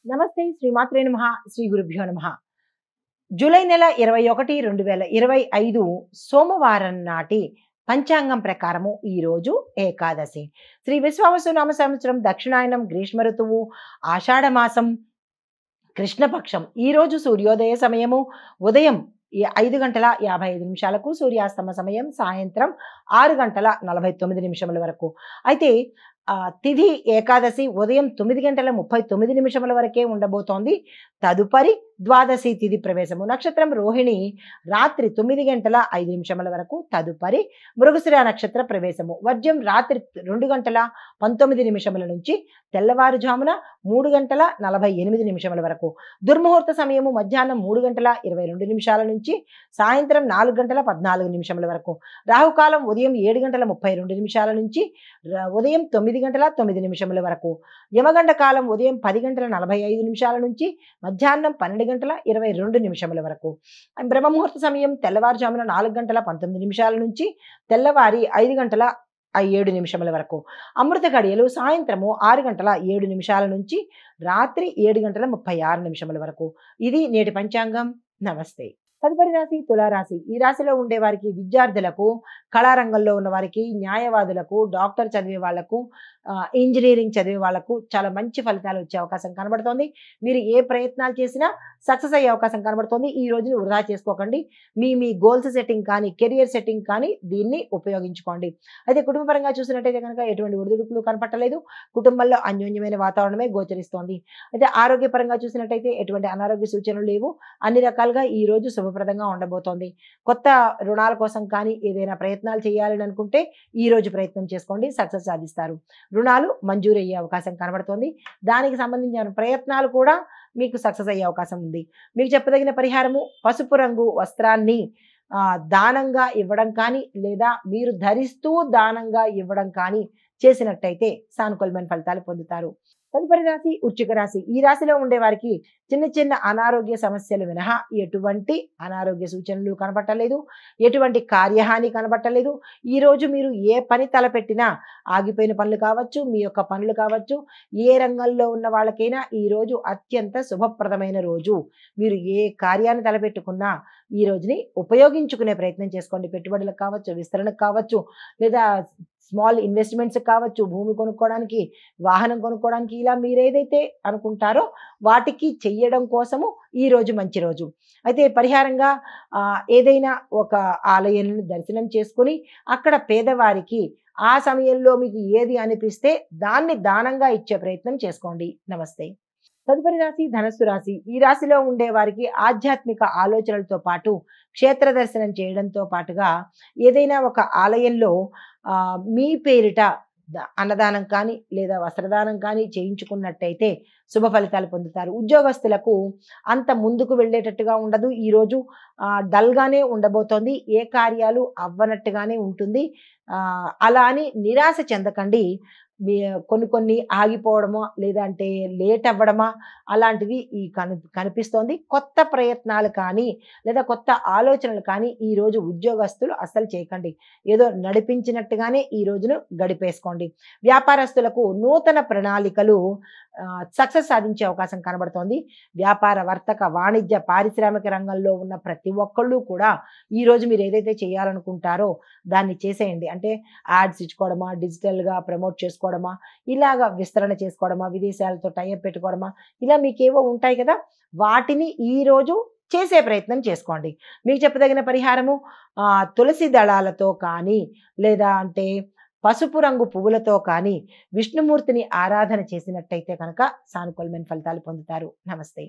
నమస్తే శ్రీమాత్రే నమః శ్రీ గురుభ్యో నమః. జూలై నెల 21, 2025 సోమవారం నాటి పంచాంగం ప్రకారము ఈరోజు ఏకాదశి. శ్రీ విశ్వావసు నామ సంవత్సరం దక్షిణాయనం గ్రీష్మ ఋతువు ఆషాఢ మాసం కృష్ణపక్షం. ఈరోజు సూర్యోదయ సమయము ఉదయం 5:55 సూర్యాస్తమ సమయం సాయంత్రం 6:49 వరకు. అయితే తిథి ఏకాదశి ఉదయం 9:39 వరకే ఉండబోతోంది. తదుపరి ద్వాదశి తిథి ప్రవేశము. నక్షత్రం రోహిణి రాత్రి 9:05 వరకు. తదుపరి మృగశిర నక్షత్ర ప్రవేశము. వర్జ్యం రాత్రి 2:19 నుంచి తెల్లవారుజామున 3:48 వరకు. దుర్ముహూర్త సమయము మధ్యాహ్నం 3:22 నుంచి సాయంత్రం 4:14 వరకు. రాహుకాలం ఉదయం 7:32 నుంచి ఉదయం 9:09 వరకు. యమగండ కాలం ఉదయం 10:45 నుంచి మధ్యాహ్నం 12:22 వరకు. బ్రహ్మముహూర్త సమయం తెల్లవారుజామున 4:19 నుంచి తెల్లవారి 5:07 వరకు. అమృత గడియలు సాయంత్రము 6:07 నుంచి రాత్రి 7:36 వరకు. ఇది నేటి పంచాంగం. నమస్తే. తదుపరి రాశి తులారాశి. ఈ రాశిలో ఉండే వారికి విద్యార్థులకు, కళారంగంలో ఉన్న వారికి, న్యాయవాదులకు, డాక్టర్ చదివే వాళ్లకు, ఇంజనీరింగ్ చదివే వాళ్లకు చాలా మంచి ఫలితాలు వచ్చే అవకాశం కనబడుతోంది. మీరు ఏ ప్రయత్నాలు చేసినా సక్సెస్ అయ్యే అవకాశం కనబడుతోంది. ఈ రోజుని వృధా చేసుకోకండి. మీ గోల్స్ సెట్టింగ్ కానీ కెరియర్ సెట్టింగ్ కానీ దీన్ని ఉపయోగించుకోండి. అయితే కుటుంబపరంగా చూసినట్టయితే కనుక ఎటువంటి ఒడిదుడుకులు కనపట్టలేదు. కుటుంబంలో అన్యోన్యమైన వాతావరణమే గోచరిస్తోంది. అయితే ఆరోగ్యపరంగా చూసినట్టయితే ఎటువంటి అనారోగ్య సూచనలు లేవు. అన్ని రకాలుగా ఈ రోజు శుభప్రదంగా ఉండబోతోంది. కొత్త రుణాల కోసం కానీ ఏదైనా ప్రయత్నాలు చేయాలని అనుకుంటే ఈ రోజు ప్రయత్నం చేసుకోండి, సక్సెస్ సాధిస్తారు. రుణాలు మంజూరు అయ్యే అవకాశం కనబడుతోంది. దానికి సంబంధించిన ప్రయత్నాలు కూడా మీకు సక్సెస్ అయ్యే అవకాశం ఉంది. మీకు చెప్పదగిన పరిహారము పసుపు రంగు వస్త్రాన్ని దానంగా ఇవ్వడం కానీ లేదా మీరు ధరిస్తూ దానంగా ఇవ్వడం కానీ చేసినట్టయితే సానుకూలమైన ఫలితాలు పొందుతారు. తదుపరి రాశి వృశ్చిక రాశి. ఈ రాశిలో ఉండే వారికి చిన్న చిన్న అనారోగ్య సమస్యలు మినహా ఎటువంటి అనారోగ్య సూచనలు కనబట్టలేదు. ఎటువంటి కార్యహాని కనబట్టలేదు. ఈ రోజు మీరు ఏ పని తలపెట్టినా ఆగిపోయిన పనులు కావచ్చు, మీ యొక్క పనులు కావచ్చు, ఏ రంగంలో ఉన్న వాళ్ళకైనా ఈ రోజు అత్యంత శుభప్రదమైన రోజు. మీరు ఏ కార్యాన్ని తలపెట్టుకున్నా ఈ రోజుని ఉపయోగించుకునే ప్రయత్నం చేసుకోండి. పెట్టుబడులకు కావచ్చు, విస్తరణకు కావచ్చు, లేదా స్మాల్ ఇన్వెస్ట్మెంట్స్ కావచ్చు, భూమి కొనుక్కోవడానికి, వాహనం కొనుక్కోవడానికి, ఇలా మీరు ఏదైతే అనుకుంటారో వాటికి చెయ్యడం కోసము ఈ రోజు మంచి రోజు. అయితే పరిహారంగా ఏదైనా ఒక ఆలయాన్ని దర్శనం చేసుకుని అక్కడ పేదవారికి ఆ సమయంలో మీకు ఏది అనిపిస్తే దాన్ని దానంగా ఇచ్చే ప్రయత్నం చేసుకోండి. నమస్తే. తదుపరి రాశి ధనస్సు రాశి. ఈ రాశిలో ఉండే వారికి ఆధ్యాత్మిక ఆలోచనలతో పాటు క్షేత్ర దర్శనం చేయడంతో పాటుగా ఏదైనా ఒక ఆలయంలో మీ పేరిట అన్నదానం కానీ లేదా వస్త్రదానం కానీ చేయించుకున్నట్టయితే శుభ ఫలితాలు పొందుతారు. ఉద్యోగస్తులకు అంత ముందుకు వెళ్ళేటట్టుగా ఉండదు. ఈరోజు డల్గానే ఉండబోతోంది. ఏ కార్యాలు అవ్వనట్టుగానే ఉంటుంది. అలా అని నిరాశ చెందకండి. కొన్ని ఆగిపోవడమో లేదంటే లేట్ అవ్వడమా అలాంటివి కనిపిస్తోంది. కొత్త ప్రయత్నాలు కానీ లేదా కొత్త ఆలోచనలు కానీ ఈ రోజు ఉద్యోగస్తులు అస్సలు చేయకండి. ఏదో నడిపించినట్టుగానే ఈ రోజును గడిపేసుకోండి. వ్యాపారస్తులకు నూతన ప్రణాళికలు సక్సెస్ సాధించే అవకాశం కనబడుతోంది. వ్యాపార వర్తక వాణిజ్య పారిశ్రామిక రంగంలో ఉన్న ప్రతి ఒక్కళ్ళు కూడా ఈ రోజు మీరు ఏదైతే చేయాలనుకుంటారో దాన్ని చేసేయండి. అంటే యాడ్స్ ఇచ్చుకోవడమా, డిజిటల్గా ప్రమోట్ చేసుకోవడమా, ఇలాగా విస్తరణ చేసుకోవడమా, విదేశాలతో టైఅప్ పెట్టుకోవడమా, ఇలా మీకేవో ఉంటాయి కదా, వాటిని ఈ రోజు చేసే ప్రయత్నం చేసుకోండి. మీకు చెప్పదగిన పరిహారము తులసి దళాలతో కానీ లేదా అంటే పసుపు రంగు పువ్వులతో కానీ విష్ణుమూర్తిని ఆరాధన చేసినట్టయితే కనుక సానుకూలమైన ఫలితాలు పొందుతారు. నమస్తే.